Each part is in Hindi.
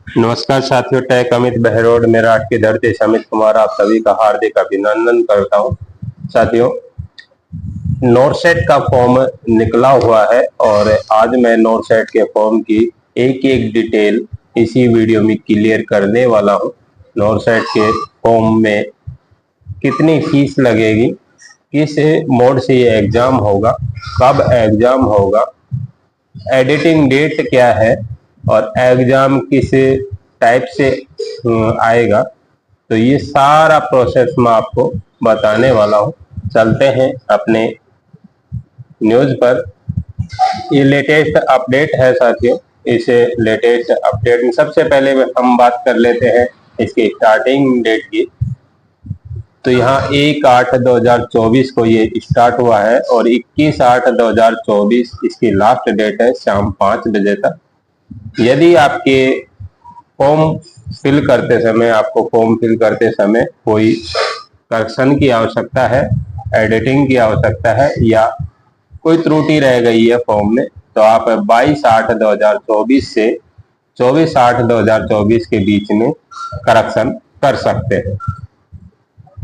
नमस्कार साथियों, टेक अमित बहरोड मेरठ की धरती से अमित कुमार आप सभी का हार्दिक अभिनंदन करता हूं। साथियों, नोरसेट का फॉर्म निकला हुआ है और आज मैं नोरसेट के फॉर्म की एक एक डिटेल इसी वीडियो में क्लियर करने वाला हूं। नोरसेट के फॉर्म में कितनी फीस लगेगी, किस मोड से ये एग्जाम होगा, कब एग्जाम होगा, एडिटिंग डेट क्या है और एग्जाम किस टाइप से आएगा, तो ये सारा प्रोसेस मैं आपको बताने वाला हूँ। चलते हैं अपने न्यूज पर। ये लेटेस्ट अपडेट है साथियों। इस लेटेस्ट अपडेट में सबसे पहले हम बात कर लेते हैं इसकी स्टार्टिंग डेट की। तो यहाँ 1/8/2024 को ये स्टार्ट हुआ है और 21/8/2024 इसकी लास्ट डेट है, शाम 5 बजे तक। यदि आपके फॉर्म फिल करते समय कोई करेक्शन की आवश्यकता है, एडिटिंग की आवश्यकता है या कोई त्रुटि रह गई है फॉर्म में, तो आप 22/8/2024 से 24/8/2024 के बीच में करेक्शन कर सकते हैं।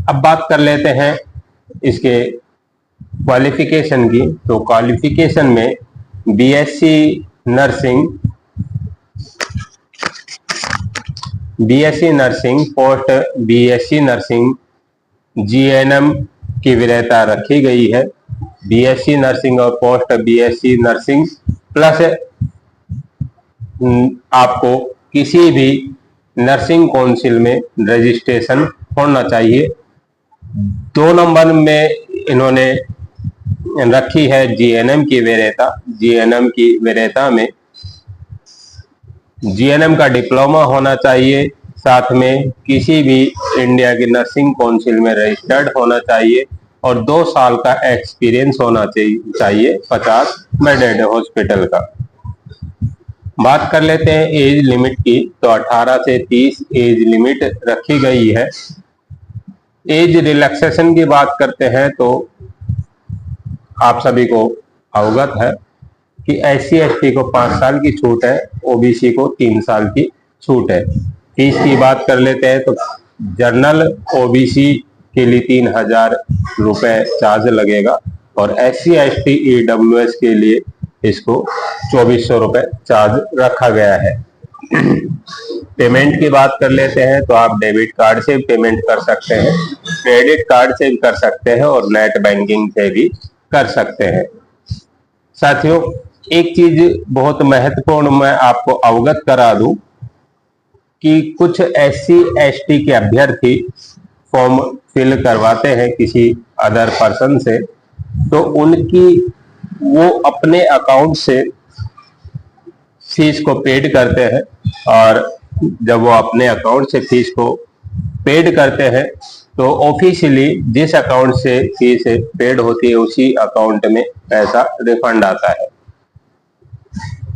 अब बात कर लेते हैं इसके क्वालिफिकेशन की। तो क्वालिफिकेशन में BSc nursing post BSc nursing GNM की वरीयता रखी गई है। बीएससी नर्सिंग और पोस्ट बीएससी नर्सिंग प्लस आपको किसी भी नर्सिंग काउंसिल में रजिस्ट्रेशन होना चाहिए। 2 नंबर में इन्होंने रखी है जीएनएम की वरीयता। जीएनएम की वरीयता में जीएनएम का डिप्लोमा होना चाहिए, साथ में किसी भी इंडिया की नर्सिंग काउंसिल में रजिस्टर्ड होना चाहिए और 2 साल का एक्सपीरियंस होना चाहिए 50 बेडेड हॉस्पिटल का। बात कर लेते हैं एज लिमिट की। तो 18 से 30 एज लिमिट रखी गई है। एज रिलैक्सेशन की बात करते हैं तो आप सभी को अवगत है कि एससी एसटी को 5 साल की छूट है, ओबीसी को 3 साल की छूट है। फीस की बात कर लेते हैं तो जनरल ओबीसी के लिए 3000 रुपए चार्ज लगेगा और एससी एसटी ईडब्ल्यूएस के लिए इसको 2400 रुपए चार्ज रखा गया है। पेमेंट की बात कर लेते हैं तो आप डेबिट कार्ड से पेमेंट कर सकते हैं, क्रेडिट कार्ड से भी कर सकते हैं और नेट बैंकिंग से भी कर सकते हैं। साथियों, एक चीज बहुत महत्वपूर्ण मैं आपको अवगत करा दूं कि कुछ एससी एसटी के अभ्यर्थी फॉर्म फिल करवाते हैं किसी अदर पर्सन से, तो वो अपने अकाउंट से फीस को पेड करते हैं और जब वो अपने अकाउंट से फीस को पेड करते हैं तो ऑफिशियली जिस अकाउंट से फीस पेड होती है उसी अकाउंट में पैसा रिफंड आता है।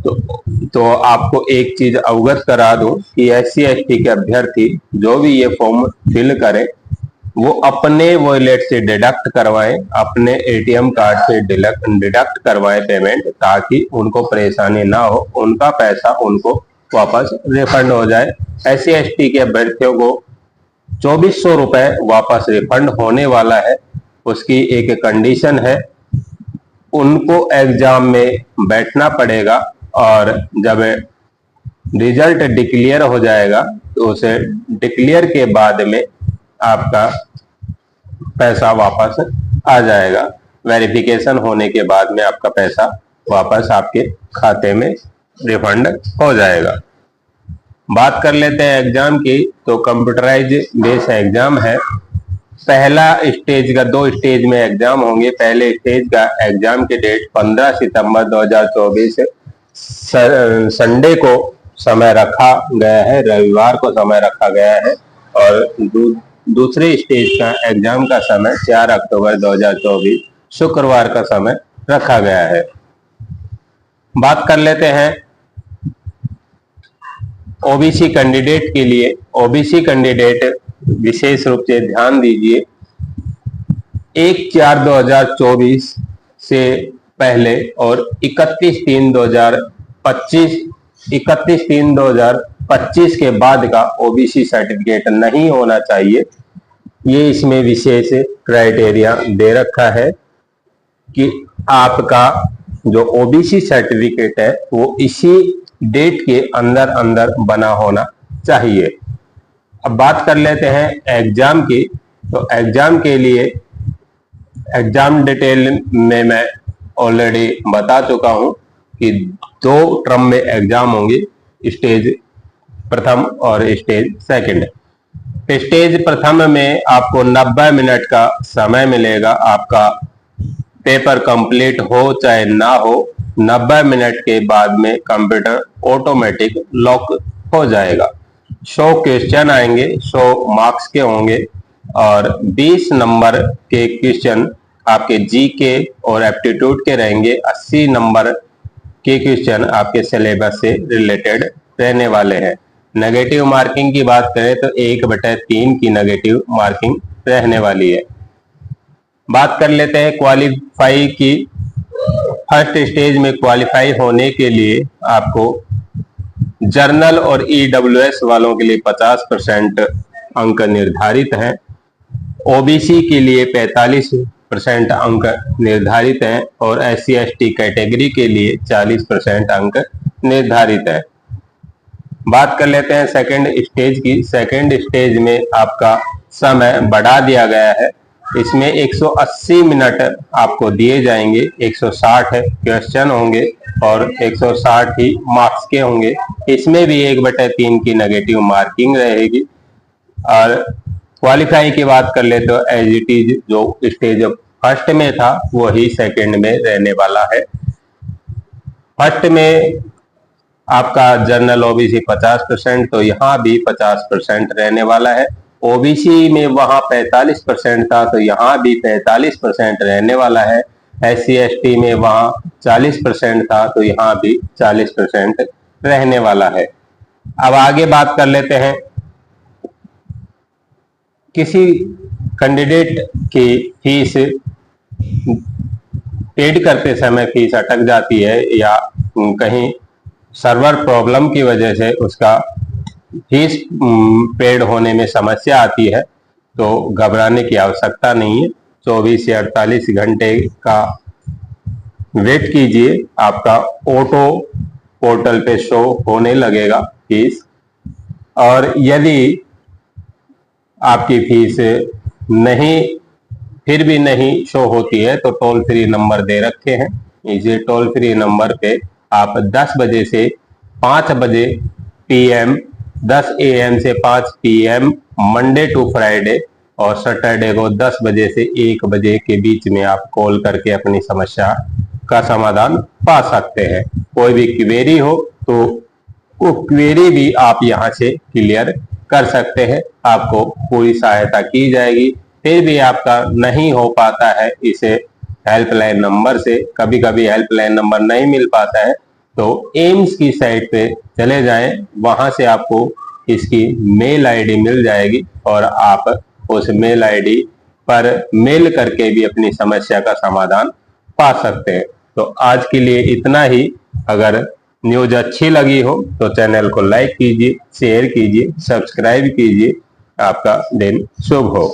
तो आपको एक चीज अवगत करा दूं कि एससी एसटी के अभ्यर्थी जो भी ये फॉर्म फिल करें वो अपने वॉलेट से डिडक्ट करवाएं, अपने एटीएम कार्ड से डिडक्ट करवाएं पेमेंट, ताकि उनको परेशानी ना हो, उनका पैसा उनको वापस रिफंड हो जाए। एससी एसटी के अभ्यर्थियों को 2400 रुपए वापस रिफंड होने वाला है। उसकी एक कंडीशन है, उनको एग्जाम में बैठना पड़ेगा और जब रिजल्ट डिक्लेयर हो जाएगा तो उसे डिक्लेयर के बाद में आपका पैसा वापस आ जाएगा। वेरिफिकेशन होने के बाद में आपका पैसा वापस आपके खाते में रिफंड हो जाएगा। बात कर लेते हैं एग्जाम की। तो कंप्यूटराइज बेस एग्जाम है। पहला स्टेज का 2 स्टेज में एग्जाम होंगे। पहले स्टेज का एग्जाम की डेट 15 सितंबर 2024 संडे को समय रखा गया है, रविवार को समय रखा गया है और दूसरे स्टेज का एग्जाम का समय 4 अक्टूबर 2024 शुक्रवार का समय रखा गया है। बात कर लेते हैं ओबीसी कैंडिडेट के लिए। ओबीसी कैंडिडेट विशेष रूप से ध्यान दीजिए, 1/4/2024 से पहले और 31/3/2025 25 के बाद का ओबीसी सर्टिफिकेट नहीं होना चाहिए। ये इसमें विशेष क्राइटेरिया दे रखा है कि आपका जो ओबीसी सर्टिफिकेट है वो इसी डेट के अंदर अंदर बना होना चाहिए। अब बात कर लेते हैं एग्जाम की। तो एग्जाम के लिए एग्जाम डिटेल में मैं ऑलरेडी बता चुका हूं कि 2 टर्म में एग्जाम होंगे, स्टेज प्रथम और स्टेज सेकंड। स्टेज प्रथम में आपको 90 मिनट का समय मिलेगा। आपका पेपर कंप्लीट हो चाहे ना हो, 90 मिनट के बाद में कंप्यूटर ऑटोमेटिक लॉक हो जाएगा। 100 क्वेश्चन आएंगे, 100 मार्क्स के होंगे और 20 नंबर के क्वेश्चन आपके जीके और एप्टीट्यूड के रहेंगे। 80 नंबर के क्वेश्चन आपके सिलेबस से रिलेटेड रहने वाले हैं। नेगेटिव मार्किंग की बात करें तो 1/3 की नेगेटिव मार्किंग रहने वाली है। बात कर लेते हैं क्वालिफाई की। फर्स्ट स्टेज में क्वालिफाई होने के लिए आपको जर्नल और ईडब्ल्यूएस वालों के लिए 50% अंक निर्धारित हैं। ओबीसी के लिए 45% अंक निर्धारित हैं और SC ST कैटेगरी के लिए 40% अंक निर्धारित है। बात कर लेते हैं सेकंड स्टेज की। सेकंड स्टेज में आपका समय बढ़ा दिया गया है। इसमें 180 मिनट आपको दिए जाएंगे। 160 क्वेश्चन होंगे और 160 ही मार्क्स के होंगे। इसमें भी 1/3 की नेगेटिव मार्किंग रहेगी। और क्वालिफाई की बात कर ले तो एज इट इज जो स्टेज फर्स्ट में था वही सेकंड में रहने वाला है। फर्स्ट में आपका जनरल ओबीसी 50%, तो यहाँ भी 50% रहने वाला है। ओबीसी में वहां 45% था तो यहाँ भी 45% रहने वाला है। SC ST में वहां 40% था तो यहाँ भी 40% रहने वाला है। अब आगे बात कर लेते हैं, किसी कैंडिडेट की फीस पेड करते समय फीस अटक जाती है या कहीं सर्वर प्रॉब्लम की वजह से उसका फीस पेड होने में समस्या आती है तो घबराने की आवश्यकता नहीं है। 24 से 48 घंटे का वेट कीजिए, आपका ऑटो पोर्टल पे शो होने लगेगा फीस। और यदि आपकी फीस फिर भी नहीं शो होती है तो टोल फ्री नंबर दे रखे हैं। इसी टोल फ्री नंबर पे आप 10 बजे से 5 बजे PM, 10 AM से 5 PM मंडे टू फ्राइडे और सैटरडे को 10 बजे से 1 बजे के बीच में आप कॉल करके अपनी समस्या का समाधान पा सकते हैं। कोई भी क्वेरी हो तो वो क्वेरी भी आप यहाँ से क्लियर कर सकते हैं। आपको पूरी सहायता की जाएगी। फिर भी आपका नहीं हो पाता है इसे हेल्पलाइन नंबर से, कभी कभी हेल्पलाइन नंबर नहीं मिल पाता है तो एम्स की साइट पे चले जाएं, वहां से आपको इसकी मेल आईडी मिल जाएगी और आप उस मेल आईडी पर मेल करके भी अपनी समस्या का समाधान पा सकते हैं। तो आज के लिए इतना ही। अगर न्यूज अच्छी लगी हो तो चैनल को लाइक कीजिए, शेयर कीजिए, सब्सक्राइब कीजिए। आपका दिन शुभ हो।